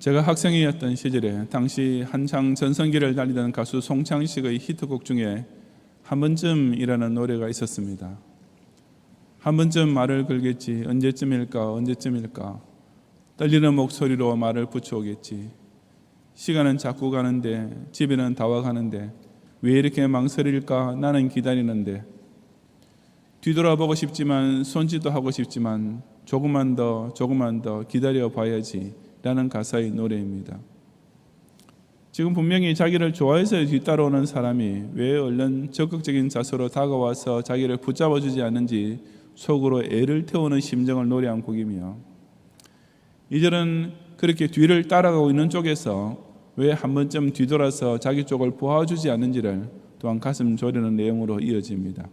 제가 학생이었던 시절에 당시 한창 전성기를 달리던 가수 송창식의 히트곡 중에 한 번쯤이라는 노래가 있었습니다. 한 번쯤 말을 걸겠지, 언제쯤일까 언제쯤일까, 떨리는 목소리로 말을 붙여오겠지. 시간은 자꾸 가는데 집에는 다 와가는데 왜 이렇게 망설일까, 나는 기다리는데. 뒤돌아보고 싶지만 손짓도 하고 싶지만 조금만 더 기다려봐야지 라는 가사의 노래입니다. 지금 분명히 자기를 좋아해서 뒤따라오는 사람이 왜 얼른 적극적인 자세로 다가와서 자기를 붙잡아주지 않는지 속으로 애를 태우는 심정을 노래한 곡이며, 2절은 그렇게 뒤를 따라가고 있는 쪽에서 왜 한 번쯤 뒤돌아서 자기 쪽을 보아주지 않는지를 또한 가슴 졸이는 내용으로 이어집니다.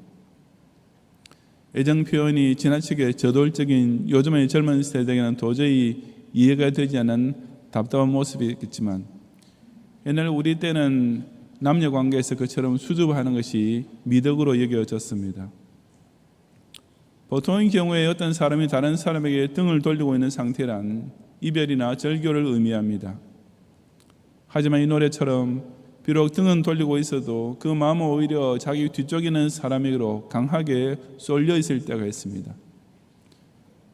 애정 표현이 지나치게 저돌적인 요즘의 젊은 세대에게는 도저히 이해가 되지 않는 답답한 모습이 있겠지만, 옛날 우리 때는 남녀 관계에서 그처럼 수줍어하는 것이 미덕으로 여겨졌습니다. 보통의 경우에 어떤 사람이 다른 사람에게 등을 돌리고 있는 상태란 이별이나 절교를 의미합니다. 하지만 이 노래처럼 비록 등은 돌리고 있어도 그 마음은 오히려 자기 뒤쪽에 있는 사람에게로 강하게 쏠려 있을 때가 있습니다.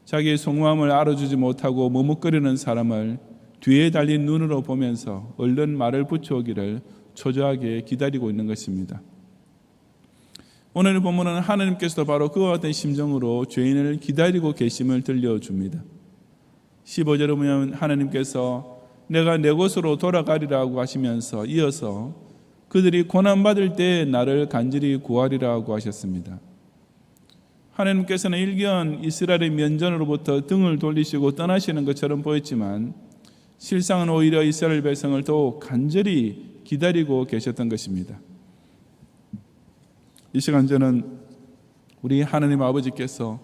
자기의 속마음을 알아주지 못하고 머뭇거리는 사람을 뒤에 달린 눈으로 보면서 얼른 말을 붙여오기를 초조하게 기다리고 있는 것입니다. 오늘 본문은 하나님께서도 바로 그와 같은 심정으로 죄인을 기다리고 계심을 들려줍니다. 15절에 보면 하나님께서 내가 내 곳으로 돌아가리라고 하시면서 이어서 그들이 고난받을 때 나를 간절히 구하리라고 하셨습니다. 하나님께서는 일견 이스라엘의 면전으로부터 등을 돌리시고 떠나시는 것처럼 보였지만 실상은 오히려 이스라엘 백성을 더욱 간절히 기다리고 계셨던 것입니다. 이 시간 저는 우리 하나님 아버지께서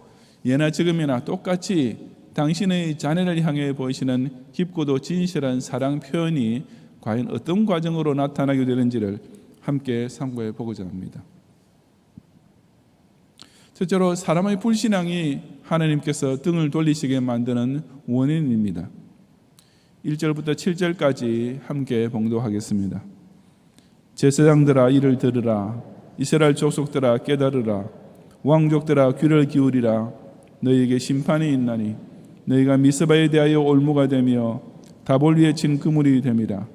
예나 지금이나 똑같이 당신의 자녀를 향해 보이시는 깊고도 진실한 사랑 표현이 과연 어떤 과정으로 나타나게 되는지를 함께 상고해 보고자 합니다. 첫째로 사람의 불신앙이 하나님께서 등을 돌리시게 만드는 원인입니다. 1절부터 7절까지 함께 봉독하겠습니다. 제사장들아 이를 들으라, 이스라엘 족속들아 깨달으라, 왕족들아 귀를 기울이라. 너희에게 심판이 있나니 너희가 미스바에 대하여 올무가 되며 다볼 위에 친 그물이 됨이라.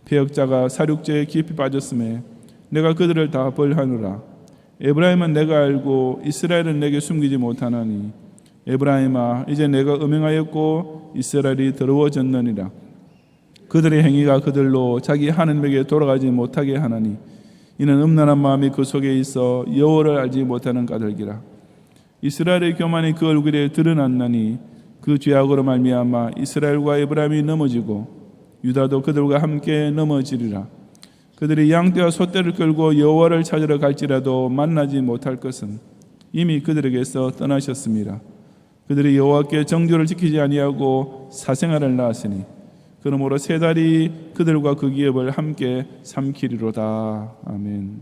패역자가 사륙제에 깊이 빠졌음에 내가 그들을 다 벌하노라. 에브라임은 내가 알고 이스라엘은 내게 숨기지 못하나니 에브라임아 이제 내가 음행하였고 이스라엘이 더러워졌느니라. 그들의 행위가 그들로 자기 하나님에게 돌아가지 못하게 하나니 이는 음란한 마음이 그 속에 있어 여호와를 알지 못하는 까닭이라. 이스라엘의 교만이 그 얼굴에 드러났나니 그 죄악으로 말미암아 이스라엘과 에브라임이 넘어지고 유다도 그들과 함께 넘어지리라. 그들이 양떼와 소떼를 끌고 여호와를 찾으러 갈지라도 만나지 못할 것은 이미 그들에게서 떠나셨습니다. 그들이 여호와께 정죄를 지키지 아니하고 사생아를 낳았으니 그러므로 세 달이 그들과 그 기업을 함께 삼키리로다. 아멘.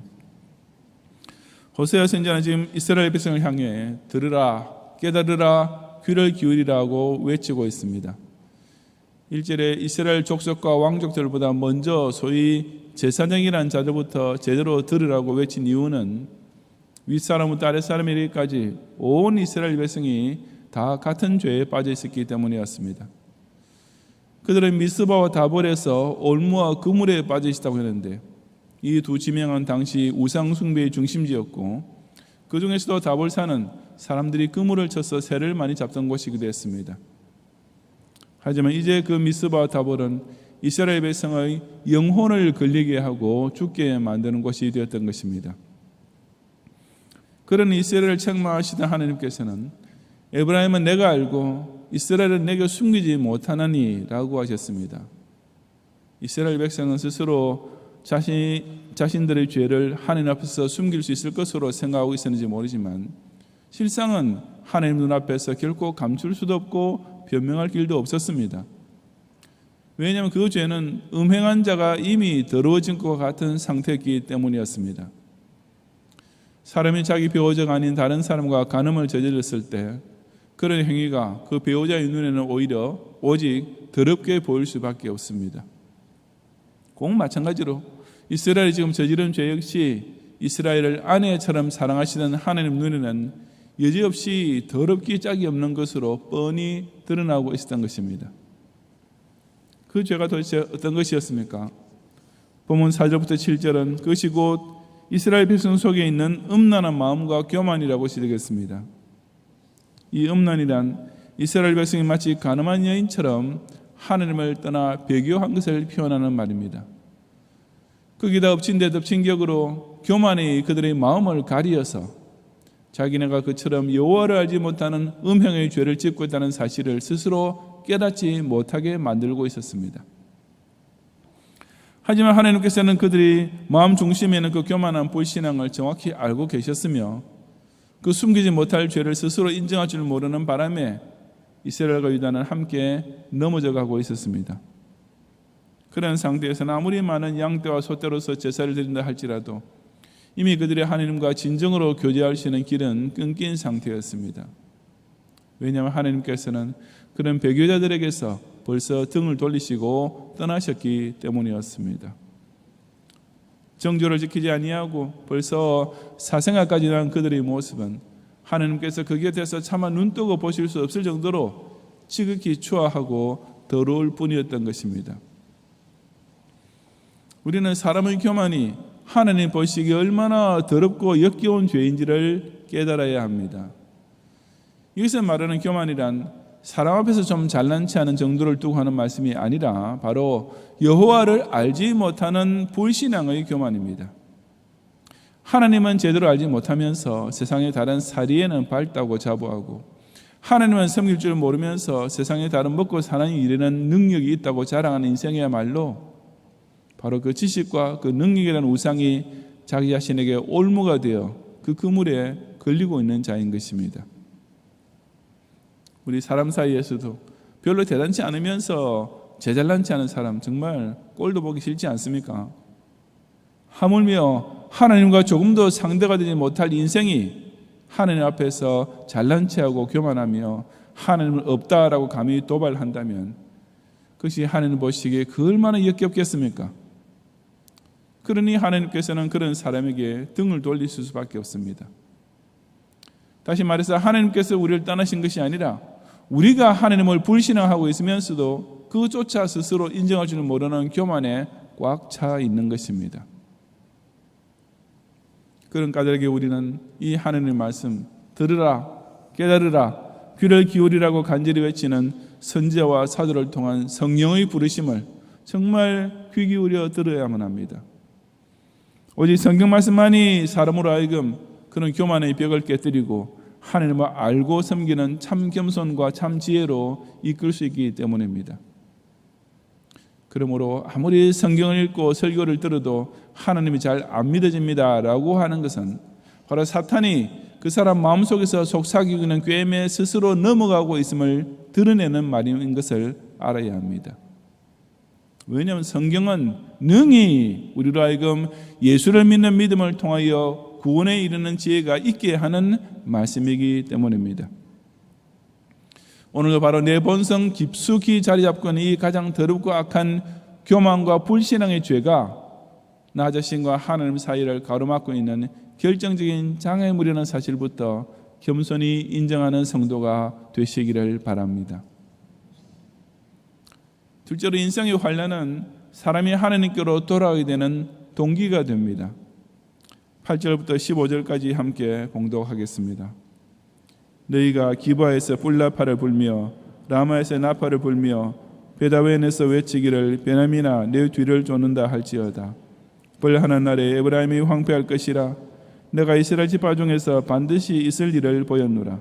호세아 선지자는 지금 이스라엘 백성을 향해 들으라, 깨달으라, 귀를 기울이라고 외치고 있습니다. 1절에 이스라엘 족속과 왕족들보다 먼저 소위 제사장이라는 자들부터 제대로 들으라고 외친 이유는 윗사람부터 아랫사람에게까지 온 이스라엘 백성이 다 같은 죄에 빠져 있었기 때문이었습니다. 그들은 미스바와 다볼에서 올무와 그물에 빠져 있었다고 했는데 이 두 지명은 당시 우상 숭배의 중심지였고 그 중에서도 다볼산은 사람들이 그물을 쳐서 새를 많이 잡던 곳이기도 했습니다. 하지만 이제 그 미스바와 다볼은 이스라엘 백성의 영혼을 걸리게 하고 죽게 만드는 곳이 되었던 것입니다. 그런 이스라엘을 책망하시던 하나님께서는 에브라임은 내가 알고 이스라엘은 내게 숨기지 못하나니 라고 하셨습니다. 이스라엘 백성은 스스로 자신들의 죄를 하나님 앞에서 숨길 수 있을 것으로 생각하고 있었는지 모르지만 실상은 하나님 눈앞에서 결코 감출 수도 없고 변명할 길도 없었습니다. 왜냐하면 그 죄는 음행한 자가 이미 더러워진 것과 같은 상태였기 때문이었습니다. 사람이 자기 배우자가 아닌 다른 사람과 간음을 저질렀을 때 그런 행위가 그 배우자의 눈에는 오히려 오직 더럽게 보일 수밖에 없습니다. 꼭 마찬가지로 이스라엘이 지금 저지른 죄 역시 이스라엘을 아내처럼 사랑하시던 하나님 눈에는 여지없이 더럽기 짝이 없는 것으로 뻔히 드러나고 있었던 것입니다. 그 죄가 도대체 어떤 것이었습니까? 본문 4절부터 7절은 그것이 곧 이스라엘 백성 속에 있는 음란한 마음과 교만이라고 시작했습니다. 이 음란이란 이스라엘 백성이 마치 가늠한 여인처럼 하나님을 떠나 배교한 것을 표현하는 말입니다. 거기다 엎친 데 덮친 격으로 교만이 그들의 마음을 가리어서 자기네가 그처럼 여호와를 알지 못하는 음행의 죄를 짓고 있다는 사실을 스스로 깨닫지 못하게 만들고 있었습니다. 하지만 하나님께서는 그들이 마음 중심에 있는 그 교만한 불신앙을 정확히 알고 계셨으며 그 숨기지 못할 죄를 스스로 인정할 줄 모르는 바람에 이스라엘과 유다는 함께 넘어져 가고 있었습니다. 그런 상태에서는 아무리 많은 양떼와 소떼로서 제사를 드린다 할지라도 이미 그들의 하나님과 진정으로 교제할 수 있는 길은 끊긴 상태였습니다. 왜냐하면 하나님께서는 그런 배교자들에게서 벌써 등을 돌리시고 떠나셨기 때문이었습니다. 정조를 지키지 아니하고 벌써 사생활까지 난 그들의 모습은 하나님께서 그 곁에서 차마 눈뜨고 보실 수 없을 정도로 지극히 추하고 더러울 뿐이었던 것입니다. 우리는 사람의 교만이 하나님 보시기에 얼마나 더럽고 역겨운 죄인지를 깨달아야 합니다. 여기서 말하는 교만이란 사람 앞에서 좀 잘난 체하는 정도를 두고 하는 말씀이 아니라 바로 여호와를 알지 못하는 불신앙의 교만입니다. 하나님은 제대로 알지 못하면서 세상의 다른 사리에는 밝다고 자부하고 하나님은 섬길 줄 모르면서 세상의 다른 먹고 사는 일에는 능력이 있다고 자랑하는 인생이야말로 바로 그 지식과 그 능력이라는 우상이 자기 자신에게 올무가 되어 그 그물에 걸리고 있는 자인 것입니다. 우리 사람 사이에서도 별로 대단치 않으면서 제잘난치 않은 사람 정말 꼴도 보기 싫지 않습니까? 하물며 하나님과 조금도 상대가 되지 못할 인생이 하나님 앞에서 잘난체하고 교만하며 하나님은 없다라고 감히 도발한다면 그것이 하나님 보시기에 그 얼마나 역겹겠습니까? 그러니 하나님께서는 그런 사람에게 등을 돌리실 수밖에 없습니다. 다시 말해서 하나님께서 우리를 떠나신 것이 아니라 우리가 하나님을 불신앙하고 있으면서도 그조차 스스로 인정할 줄 모르는 교만에 꽉 차 있는 것입니다. 그런 까닭에 우리는 이 하나님의 말씀 들으라 깨달으라 귀를 기울이라고 간절히 외치는 선지자와 사도를 통한 성령의 부르심을 정말 귀 기울여 들어야만 합니다. 오직 성경 말씀만이 사람으로 하여금 그런 교만의 벽을 깨뜨리고 하나님을 알고 섬기는 참 겸손과 참 지혜로 이끌 수 있기 때문입니다. 그러므로 아무리 성경을 읽고 설교를 들어도 하나님이 잘 안 믿어집니다 라고 하는 것은 바로 사탄이 그 사람 마음속에서 속삭이는 꿰매 스스로 넘어가고 있음을 드러내는 말인 것을 알아야 합니다. 왜냐하면 성경은 능히 우리로 하여금 예수를 믿는 믿음을 통하여 구원에 이르는 지혜가 있게 하는 말씀이기 때문입니다. 오늘도 바로 내 본성 깊숙이 자리 잡고 있는 이 가장 더럽고 악한 교만과 불신앙의 죄가 나 자신과 하나님 사이를 가로막고 있는 결정적인 장애물이라는 사실부터 겸손히 인정하는 성도가 되시기를 바랍니다. 둘째로 인생의 환난은 사람이 하나님께로 돌아오게 되는 동기가 됩니다. 8절부터 15절까지 함께 봉독하겠습니다. 너희가 기브아에서 뿔나팔을 불며 라마에서 나팔을 불며 베다웬에서 외치기를 베냐민아 내 뒤를 쫓는다 할지어다. 벌하는 날에 에브라임이 황폐할 것이라. 내가 이스라엘 지파 중에서 반드시 있을 일을 보였노라.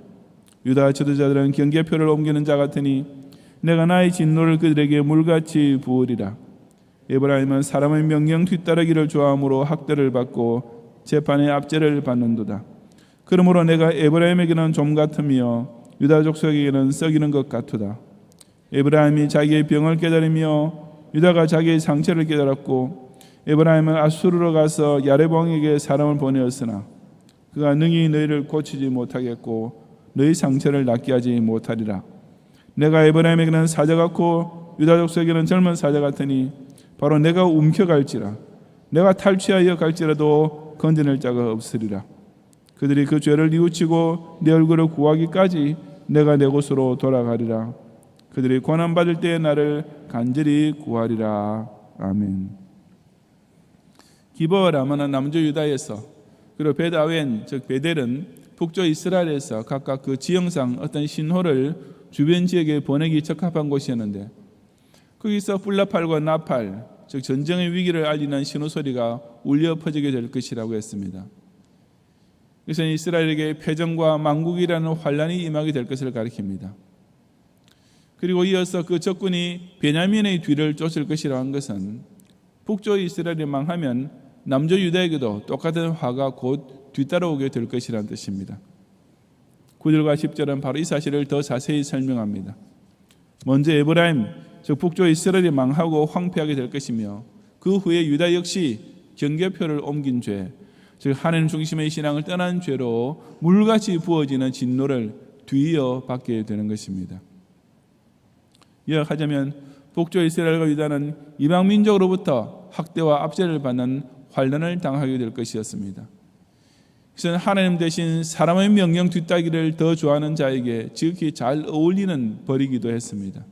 유다 지도자들은 경계표를 옮기는 자 같으니 내가 나의 진노를 그들에게 물같이 부으리라. 에브라임은 사람의 명령 뒤따르기를 좋아하므로 학대를 받고 재판의 압제를 받는도다. 그러므로 내가 에브라임에게는 좀 같으며 유다 족속에게는 썩이는 것 같도다. 에브라임이 자기의 병을 깨달으며 유다가 자기의 상처를 깨달았고 에브라임은 아수르로 가서 야레봉에게 사람을 보내었으나 그가 능히 너희를 고치지 못하겠고 너희 상처를 낫게 하지 못하리라. 내가 에브라임에게는 사자 같고 유다 족속에게는 젊은 사자 같으니 바로 내가 움켜갈지라. 내가 탈취하여 갈지라도 건져낼 자가 없으리라. 그들이 그 죄를 뉘우치고 내 얼굴을 구하기까지 내가 내 곳으로 돌아가리라. 그들이 고난받을 때에 나를 간절히 구하리라. 아멘. 기브와 라마는 남쪽 유다에서, 그리고 베다웬 즉 베델은 북쪽 이스라엘에서 각각 그 지형상 어떤 신호를 주변 지역에 보내기 적합한 곳이었는데, 거기서 뿔나팔과 나팔 즉 전쟁의 위기를 알리는 신호 소리가 울려 퍼지게 될 것이라고 했습니다. 그래서 이스라엘에게 패전과 망국이라는 환란이 임하게 될 것을 가리킵니다. 그리고 이어서 그 적군이 베냐민의 뒤를 쫓을 것이라고 한 것은 북쪽 이스라엘이 망하면 남쪽 유다에게도 똑같은 화가 곧 뒤따라오게 될 것이라는 뜻입니다. 9절과 10절은 바로 이 사실을 더 자세히 설명합니다. 먼저 에브라임 즉 북쪽 이스라엘이 망하고 황폐하게 될 것이며, 그 후에 유다 역시 경계표를 옮긴 죄, 즉 하나님 중심의 신앙을 떠난 죄로 물같이 부어지는 진노를 뒤이어 받게 되는 것입니다. 요약하자면 북쪽 이스라엘과 유다는 이방 민족으로부터 학대와 압제를 받는 환난을 당하게 될 것이었습니다. 그래서 하나님 대신 사람의 명령 뒤따기를 더 좋아하는 자에게 지극히 잘 어울리는 벌이기도 했습니다.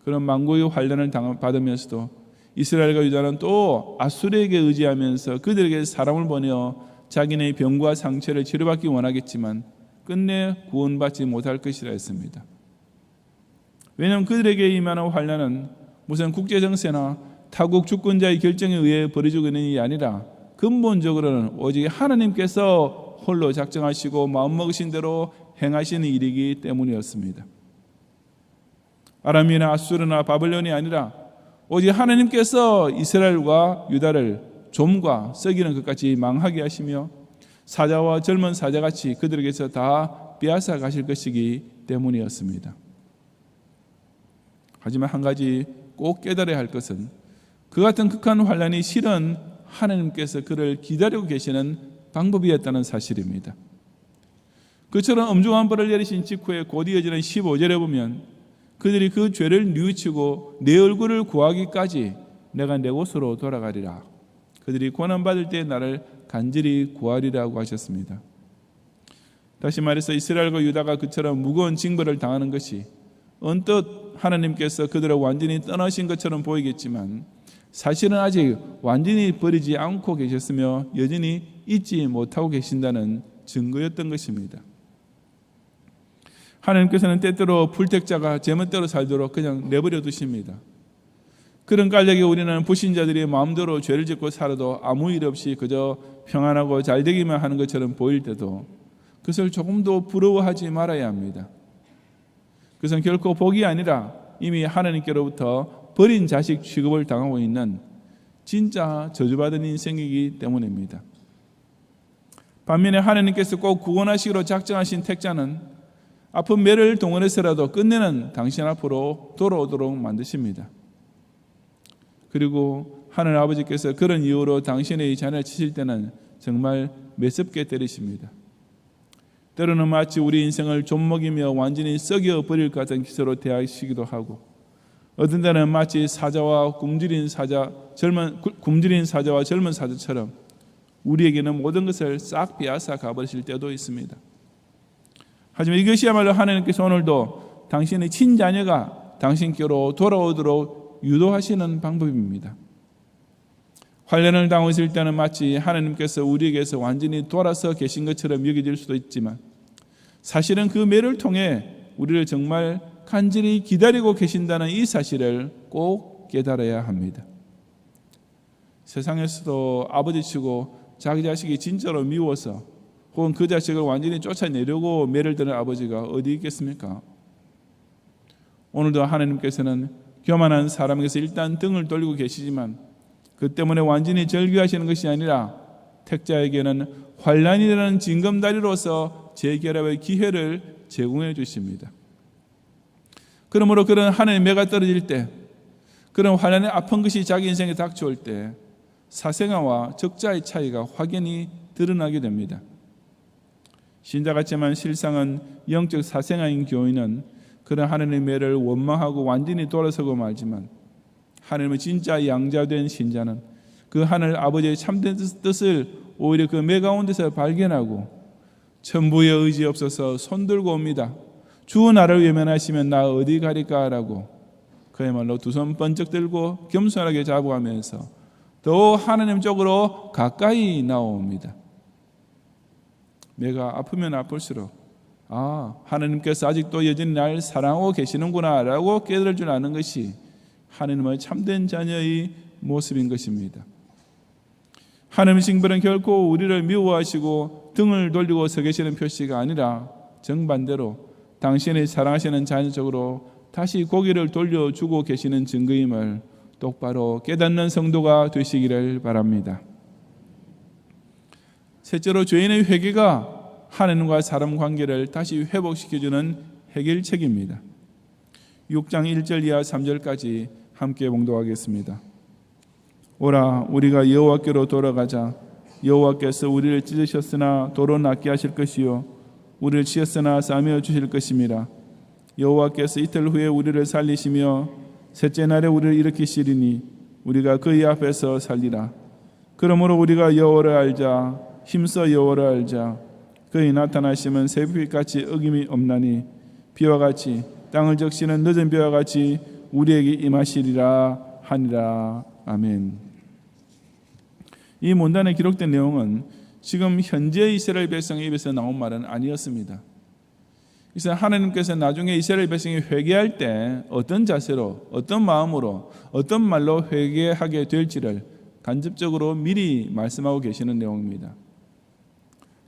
그런 만국의 환난을 받으면서도 이스라엘과 유다는 또 아수르에게 의지하면서 그들에게 사람을 보내어 자기네의 병과 상처를 치료받기 원하겠지만 끝내 구원받지 못할 것이라 했습니다. 왜냐하면 그들에게 임하는 환난은 무슨 국제정세나 타국 주권자의 결정에 의해 벌어지고 있는 일이 아니라 근본적으로는 오직 하나님께서 홀로 작정하시고 마음먹으신 대로 행하시는 일이기 때문이었습니다. 아람이나 아수르나 바벨론이 아니라 오직 하나님께서 이스라엘과 유다를 좀과 썩이는 것까지 망하게 하시며 사자와 젊은 사자같이 그들에게서 다 빼앗아 가실 것이기 때문이었습니다. 하지만 한 가지 꼭 깨달아야 할 것은 그 같은 극한 환난이 실은 하나님께서 그를 기다리고 계시는 방법이었다는 사실입니다. 그처럼 엄중한 벌을 내리신 직후에 곧 이어지는 15절에 보면 그들이 그 죄를 뉘우치고 내 얼굴을 구하기까지 내가 내 곳으로 돌아가리라. 그들이 고난받을 때 나를 간절히 구하리라고 하셨습니다. 다시 말해서 이스라엘과 유다가 그처럼 무거운 징벌을 당하는 것이 언뜻 하나님께서 그들을 완전히 떠나신 것처럼 보이겠지만 사실은 아직 완전히 버리지 않고 계셨으며 여전히 잊지 못하고 계신다는 증거였던 것입니다. 하나님께서는 때때로 불택자가 제멋대로 살도록 그냥 내버려 두십니다. 그런 까닭에 우리는 불신자들이 마음대로 죄를 짓고 살아도 아무 일 없이 그저 평안하고 잘 되기만 하는 것처럼 보일 때도 그것을 조금도 부러워하지 말아야 합니다. 그것은 결코 복이 아니라 이미 하나님께로부터 버린 자식 취급을 당하고 있는 진짜 저주받은 인생이기 때문입니다. 반면에 하나님께서 꼭 구원하시기로 작정하신 택자는 아픈 매를 동원해서라도 끝내는 당신 앞으로 돌아오도록 만드십니다. 그리고 하나님 아버지께서 그런 이유로 당신의 잔을 치실 때는 정말 매섭게 때리십니다. 때로는 마치 우리 인생을 좀먹이며 완전히 썩여버릴 것 같은 기세로 대하시기도 하고, 어떤 때는 마치 사자와 굶주린 사자와 젊은 사자처럼 우리에게는 모든 것을 싹 빼앗아 가버리실 때도 있습니다. 하지만 이것이야말로 하나님께서 오늘도 당신의 친자녀가 당신께로 돌아오도록 유도하시는 방법입니다. 환난을 당하고 있을 때는 마치 하나님께서 우리에게서 완전히 돌아서 계신 것처럼 여겨질 수도 있지만 사실은 그 매를 통해 우리를 정말 간절히 기다리고 계신다는 이 사실을 꼭 깨달아야 합니다. 세상에서도 아버지치고 자기 자식이 진짜로 미워서 혹은 그 자식을 완전히 쫓아내려고 매를 드는 아버지가 어디 있겠습니까? 오늘도 하나님께서는 교만한 사람에게서 일단 등을 돌리고 계시지만 그 때문에 완전히 절규하시는 것이 아니라 택자에게는 환난이라는 징검다리로서 재결합의 기회를 제공해 주십니다. 그러므로 그런 하나님의 매가 떨어질 때, 그런 환난의 아픈 것이 자기 인생에 닥쳐올 때 사생아와 적자의 차이가 확연히 드러나게 됩니다. 신자 같지만 실상은 영적 사생아인 교인은 그런 하나님의 매를 원망하고 완전히 돌아서고 말지만, 하나님의 진짜 양자된 신자는 그 하늘 아버지의 참된 뜻을 오히려 그 매 가운데서 발견하고 천부의 의지 없어서 손들고 옵니다. 주 나를 외면하시면 나 어디 가리까 라고 그야말로 두 손 번쩍 들고 겸손하게 자부하면서 더 하나님 쪽으로 가까이 나옵니다. 내가 아프면 아플수록 하나님께서 아직도 여전히 날 사랑하고 계시는구나 라고 깨달을 줄 아는 것이 하나님의 참된 자녀의 모습인 것입니다. 하나님의 징벌은 결코 우리를 미워하시고 등을 돌리고 서 계시는 표시가 아니라 정반대로 당신의 사랑하시는 자녀 쪽으로 다시 고개를 돌려주고 계시는 증거임을 똑바로 깨닫는 성도가 되시기를 바랍니다. 셋째로, 죄인의 회개가 하나님과 사람 관계를 다시 회복시켜주는 해결책입니다. 6장 1절 이하 3절까지 함께 봉독하겠습니다. 오라, 우리가 여호와께로 돌아가자. 여호와께서 우리를 찢으셨으나 도로 낫게 하실 것이요 우리를 치었으나 싸매어 주실 것임이라. 여호와께서 이틀 후에 우리를 살리시며 셋째 날에 우리를 일으키시리니 우리가 그의 앞에서 살리라. 그러므로 우리가 여호와를 알자. 힘써 여호와를 알자. 그의 나타나심은 새벽빛같이 어김이 없나니 비와 같이 땅을 적시는 늦은 비와 같이 우리에게 임하시리라 하니라. 아멘. 이 문단에 기록된 내용은 지금 현재 이스라엘 백성의 입에서 나온 말은 아니었습니다. 그래서 하나님께서 나중에 이스라엘 백성이 회개할 때 어떤 자세로, 어떤 마음으로, 어떤 말로 회개하게 될지를 간접적으로 미리 말씀하고 계시는 내용입니다.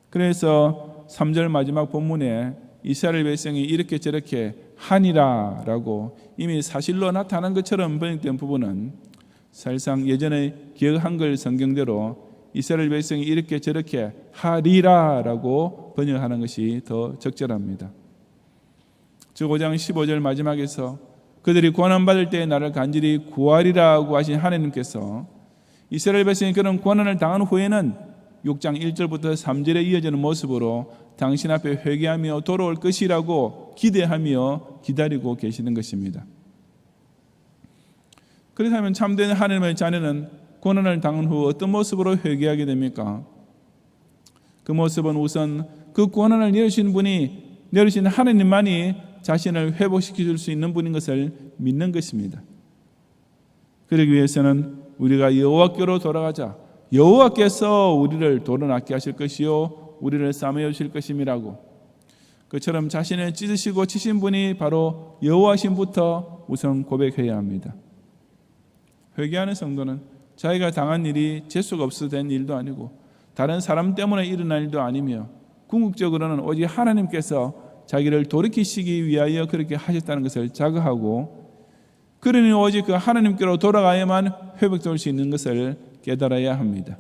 그래서 3절 마지막 본문에 이스라엘 백성이 이렇게 저렇게 하니라 라고 이미 사실로 나타난 것처럼 번역된 부분은 사실상 예전에 기억 한글 성경대로 이스라엘 백성이 이렇게 저렇게 하리라 라고 번역하는 것이 더 적절합니다. 즉 5장 15절 마지막에서 그들이 고난받을 때 나를 간절히 구하리라고 하신 하나님께서 이스라엘 백성이 그런 고난을 당한 후에는 6장 1절부터 3절에 이어지는 모습으로 당신 앞에 회개하며 돌아올 것이라고 기대하며 기다리고 계시는 것입니다. 그렇다면 참된 하나님의 자녀는 고난을 당한 후 어떤 모습으로 회개하게 됩니까? 그 모습은 우선 그 고난을 내리신 하나님만이 자신을 회복시켜 줄 수 있는 분인 것을 믿는 것입니다. 그러기 위해서는 우리가 여호와께로 돌아가자. 여호와께서 우리를 도로 낫게 하실 것이요 우리를 싸매어 주실 것임이라고, 그처럼 자신을 찢으시고 치신 분이 바로 여호와신부터 우선 고백해야 합니다. 회개하는 성도는 자기가 당한 일이 재수가 없어 된 일도 아니고 다른 사람 때문에 일어난 일도 아니며 궁극적으로는 오직 하나님께서 자기를 돌이키시기 위하여 그렇게 하셨다는 것을 자각하고, 그러니 오직 그 하나님께로 돌아가야만 회복될 수 있는 것을 깨달아야 합니다.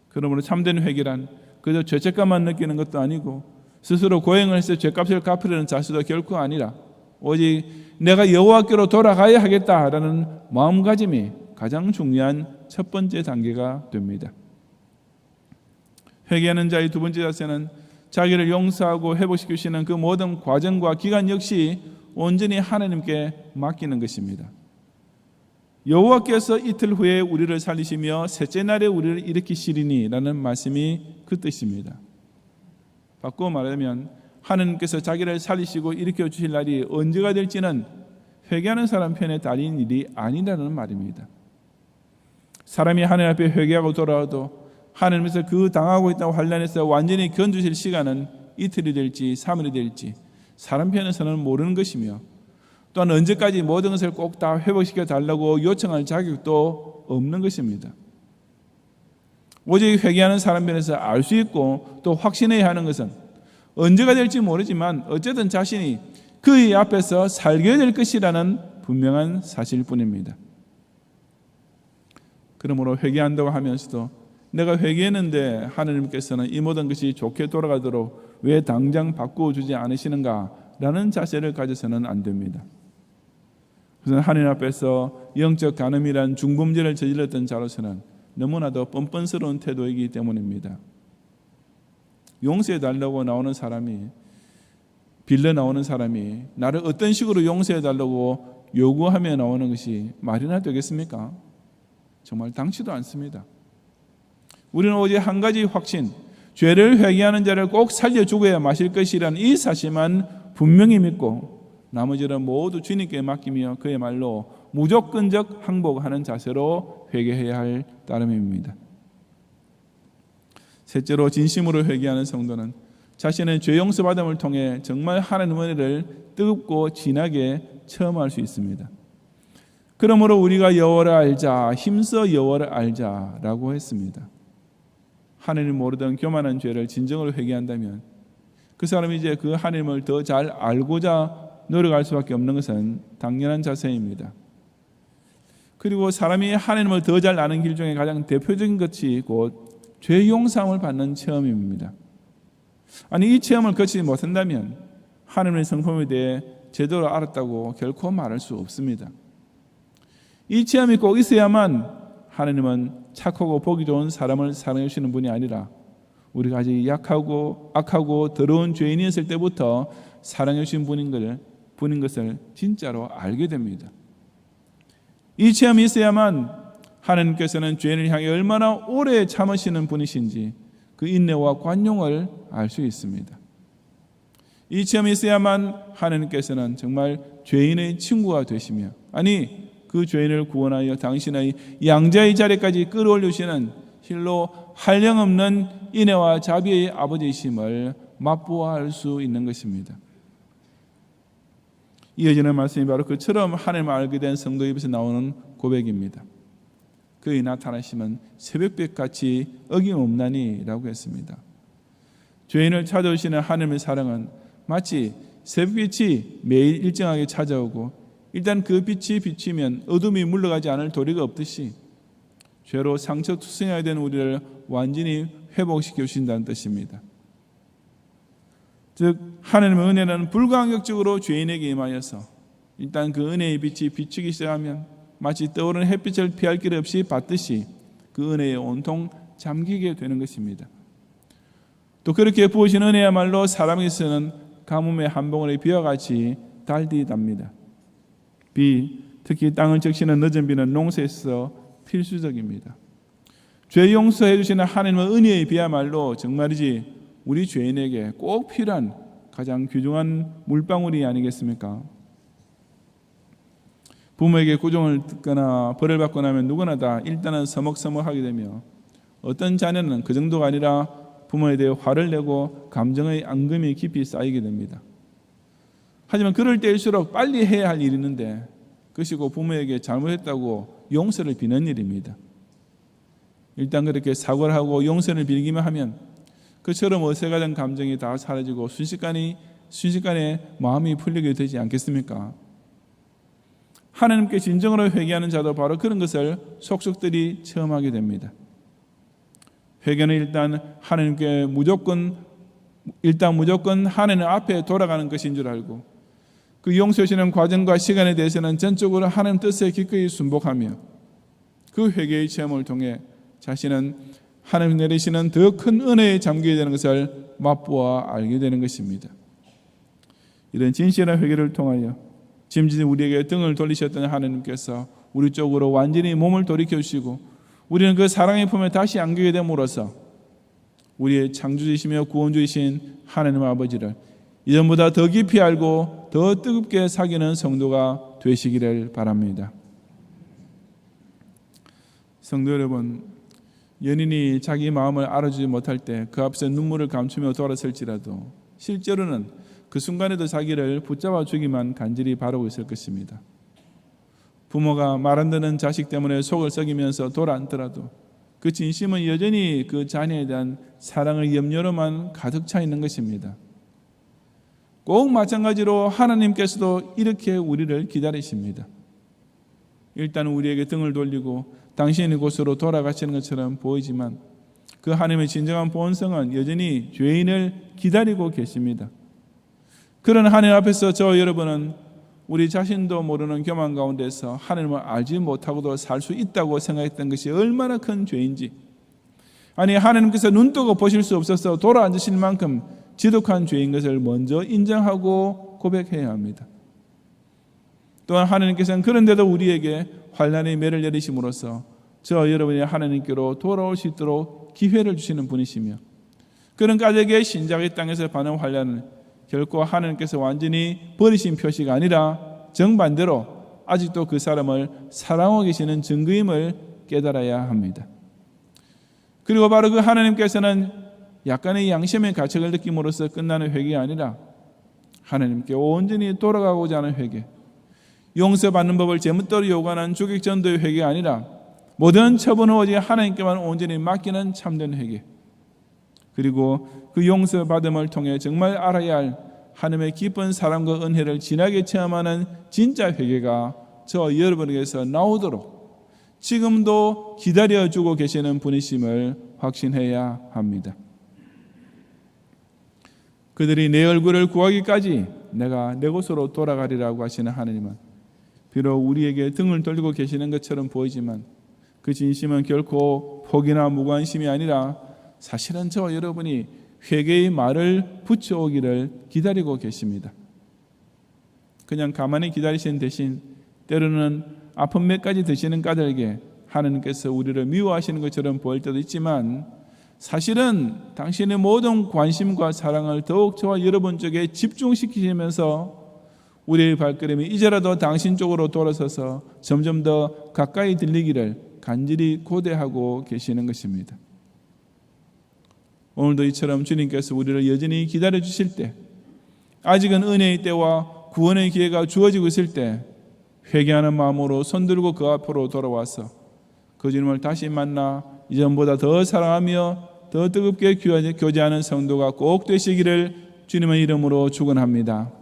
그러므로 참된 회개란 그저 죄책감만 느끼는 것도 아니고 스스로 고행을 해서 죄값을 갚으려는 자세도 결코 아니라 오직 내가 여호와께로 돌아가야 하겠다라는 마음가짐이 가장 중요한 첫 번째 단계가 됩니다. 회개하는 자의 두 번째 자세는 자기를 용서하고 회복시키시는 그 모든 과정과 기간 역시 온전히 하나님께 맡기는 것입니다. 여호와께서 이틀 후에 우리를 살리시며 셋째 날에 우리를 일으키시리니 라는 말씀이 그 뜻입니다. 바꾸어 말하면 하나님께서 자기를 살리시고 일으켜 주실 날이 언제가 될지는 회개하는 사람 편에 달린 일이 아니라는 말입니다. 사람이 하나님 앞에 회개하고 돌아와도 하나님께서 그 당하고 있다고 환난에서 완전히 견주실 시간은 이틀이 될지 3일이 될지 사람 편에서는 모르는 것이며, 또한 언제까지 모든 것을 꼭 다 회복시켜 달라고 요청할 자격도 없는 것입니다. 오직 회개하는 사람 편에서 알 수 있고 또 확신해야 하는 것은 언제가 될지 모르지만 어쨌든 자신이 그의 앞에서 살게 될 것이라는 분명한 사실뿐입니다. 그러므로 회개한다고 하면서도 내가 회개했는데 하나님께서는 이 모든 것이 좋게 돌아가도록 왜 당장 바꾸어 주지 않으시는가 라는 자세를 가져서는 안 됩니다. 그래서 하나님 앞에서 영적 간음이란 중범죄를 저질렀던 자로서는 너무나도 뻔뻔스러운 태도이기 때문입니다. 용서해 달라고 나오는 사람이, 빌려 나오는 사람이 나를 어떤 식으로 용서해 달라고 요구하며 나오는 것이 말이나 되겠습니까? 정말 당치도 않습니다. 우리는 오직 한 가지 확신, 죄를 회개하는 자를 꼭 살려 죽어야 마실 것이라는 이 사실만 분명히 믿고 나머지는 모두 주님께 맡기며 그야말로 무조건적 항복하는 자세로 회개해야 할 따름입니다. 셋째로, 진심으로 회개하는 성도는 자신의 죄 용서받음을 통해 정말 하나님의 은혜를 뜨겁고 진하게 체험할 수 있습니다. 그러므로 우리가 여호와를 알자, 힘써 여호와를 알자라고 했습니다. 하나님 모르던 교만한 죄를 진정으로 회개한다면 그 사람이 이제 그 하나님을 더 잘 알고자 노력할 수밖에 없는 것은 당연한 자세입니다. 그리고 사람이 하나님을 더 잘 아는 길 중에 가장 대표적인 것이 곧 죄 용서함을 받는 체험입니다. 아니, 이 체험을 거치지 못한다면 하나님의 성품에 대해 제대로 알았다고 결코 말할 수 없습니다. 이 체험이 꼭 있어야만 하나님은 착하고 보기 좋은 사람을 사랑해 주시는 분이 아니라 우리가 아직 약하고 악하고 더러운 죄인이었을 때부터 사랑해 주신 분인 것을 진짜로 알게 됩니다. 이 체험이 있어야만 하나님께서는 죄인을 향해 얼마나 오래 참으시는 분이신지 그 인내와 관용을 알 수 있습니다. 이 체험이 있어야만 하나님께서는 정말 죄인의 친구가 되시며, 아니 그 죄인을 구원하여 당신의 양자의 자리까지 끌어올리시는 실로 한량없는 인애와 자비의 아버지이심을 맛보아할 수 있는 것입니다. 이어지는 말씀이 바로 그처럼 하나님을 알게 된 성도 입에서 나오는 고백입니다. 그의 나타나심은 새벽빛같이 어김없나니 라고 했습니다. 죄인을 찾아오시는 하나님의 사랑은 마치 새벽빛이 매일 일정하게 찾아오고 일단 그 빛이 비치면 어둠이 물러가지 않을 도리가 없듯이 죄로 상처투성이가 된 우리를 완전히 회복시켜 주신다는 뜻입니다. 즉 하나님의 은혜는 불가항력적으로 죄인에게 임하여서 일단 그 은혜의 빛이 비추기 시작하면 마치 떠오르는 햇빛을 피할 길 없이 받듯이 그 은혜에 온통 잠기게 되는 것입니다. 또 그렇게 부으신 은혜야말로 사람에게서는 가뭄의 한 봉우리 비와 같이 달디답니다. 비, 특히 땅을 적시는 늦은 비는 농사에 있어 필수적입니다. 죄 용서해 주시는 하나님의 은혜의 비야말로 정말이지 우리 죄인에게 꼭 필요한 가장 귀중한 물방울이 아니겠습니까? 부모에게 구종을 듣거나 벌을 받고 나면 누구나 다 일단은 서먹서먹하게 되며 어떤 자녀는 그 정도가 아니라 부모에 대해 화를 내고 감정의 앙금이 깊이 쌓이게 됩니다. 하지만 그럴 때일수록 빨리 해야 할 일이 있는데 그것이 곧 부모에게 잘못했다고 용서를 비는 일입니다. 일단 그렇게 사과를 하고 용서를 빌기만 하면 그처럼 어색하던 감정이 다 사라지고 순식간에 마음이 풀리게 되지 않겠습니까? 하나님께 진정으로 회개하는 자도 바로 그런 것을 속속들이 체험하게 됩니다. 회개는 일단 무조건 하나님 앞에 돌아가는 것인 줄 알고 그 용서하시는 과정과 시간에 대해서는 전적으로 하나님 뜻에 기꺼이 순복하며 그 회개의 체험을 통해 자신은 하나님 내리시는 더 큰 은혜에 잠기게 되는 것을 맛보아 알게 되는 것입니다. 이런 진실한 회개를 통하여 짐짓 우리에게 등을 돌리셨던 하나님께서 우리 쪽으로 완전히 몸을 돌이켜주시고 우리는 그 사랑의 품에 다시 안기게 됨으로써 우리의 창조주이시며 구원주이신 하나님 아버지를 이전보다 더 깊이 알고 더 뜨겁게 사귀는 성도가 되시기를 바랍니다. 성도 여러분, 연인이 자기 마음을 알아주지 못할 때 그 앞에서 눈물을 감추며 돌아설지라도 실제로는 그 순간에도 자기를 붙잡아 주기만 간절히 바라고 있을 것입니다. 부모가 말 안 듣는 자식 때문에 속을 썩이면서 돌아앉더라도 그 진심은 여전히 그 자녀에 대한 사랑의 염려로만 가득 차 있는 것입니다. 꼭 마찬가지로 하나님께서도 이렇게 우리를 기다리십니다. 일단 우리에게 등을 돌리고 당신의 곳으로 돌아가시는 것처럼 보이지만 그 하나님의 진정한 본성은 여전히 죄인을 기다리고 계십니다. 그런 하나님 앞에서 저 여러분은 우리 자신도 모르는 교만 가운데서 하나님을 알지 못하고도 살 수 있다고 생각했던 것이 얼마나 큰 죄인지, 아니 하나님께서 눈뜨고 보실 수 없어서 돌아앉으실 만큼 지독한 죄인 것을 먼저 인정하고 고백해야 합니다. 또한 하나님께서는 그런데도 우리에게 환난의 매를 내리심으로써 저 여러분이 하나님께로 돌아올 수 있도록 기회를 주시는 분이시며, 그런 까닭에 신자의 땅에서 받는 환난은 결코 하나님께서 완전히 버리신 표시가 아니라 정반대로 아직도 그 사람을 사랑하고 계시는 증거임을 깨달아야 합니다. 그리고 바로 그 하나님께서는 약간의 양심의 가책을 느낌으로써 끝나는 회개가 아니라 하나님께 온전히 돌아가고자 하는 회개, 용서받는 법을 제멋대로 요구하는 주객전도의 회개가 아니라 모든 처분은 오직 하나님께만 온전히 맡기는 참된 회개, 그리고 그 용서받음을 통해 정말 알아야 할 하나님의 기쁜 사랑과 은혜를 진하게 체험하는 진짜 회개가 저 여러분에게서 나오도록 지금도 기다려주고 계시는 분이심을 확신해야 합니다. 그들이 내 얼굴을 구하기까지 내가 내 곳으로 돌아가리라고 하시는 하나님은 비록 우리에게 등을 돌리고 계시는 것처럼 보이지만 그 진심은 결코 포기나 무관심이 아니라 사실은 저와 여러분이 회개의 말을 붙여오기를 기다리고 계십니다. 그냥 가만히 기다리시는 대신 때로는 아픈 맥까지 드시는 까닭에 하나님께서 우리를 미워하시는 것처럼 보일 때도 있지만, 사실은 당신의 모든 관심과 사랑을 더욱 저와 여러분 쪽에 집중시키시면서 우리의 발걸음이 이제라도 당신 쪽으로 돌아서서 점점 더 가까이 들리기를 간절히 고대하고 계시는 것입니다. 오늘도 이처럼 주님께서 우리를 여전히 기다려 주실 때, 아직은 은혜의 때와 구원의 기회가 주어지고 있을 때 회개하는 마음으로 손들고 그 앞으로 돌아와서 그 주님을 다시 만나 이전보다 더 사랑하며 더 뜨겁게 교제하는 성도가 꼭 되시기를 주님의 이름으로 축원합니다.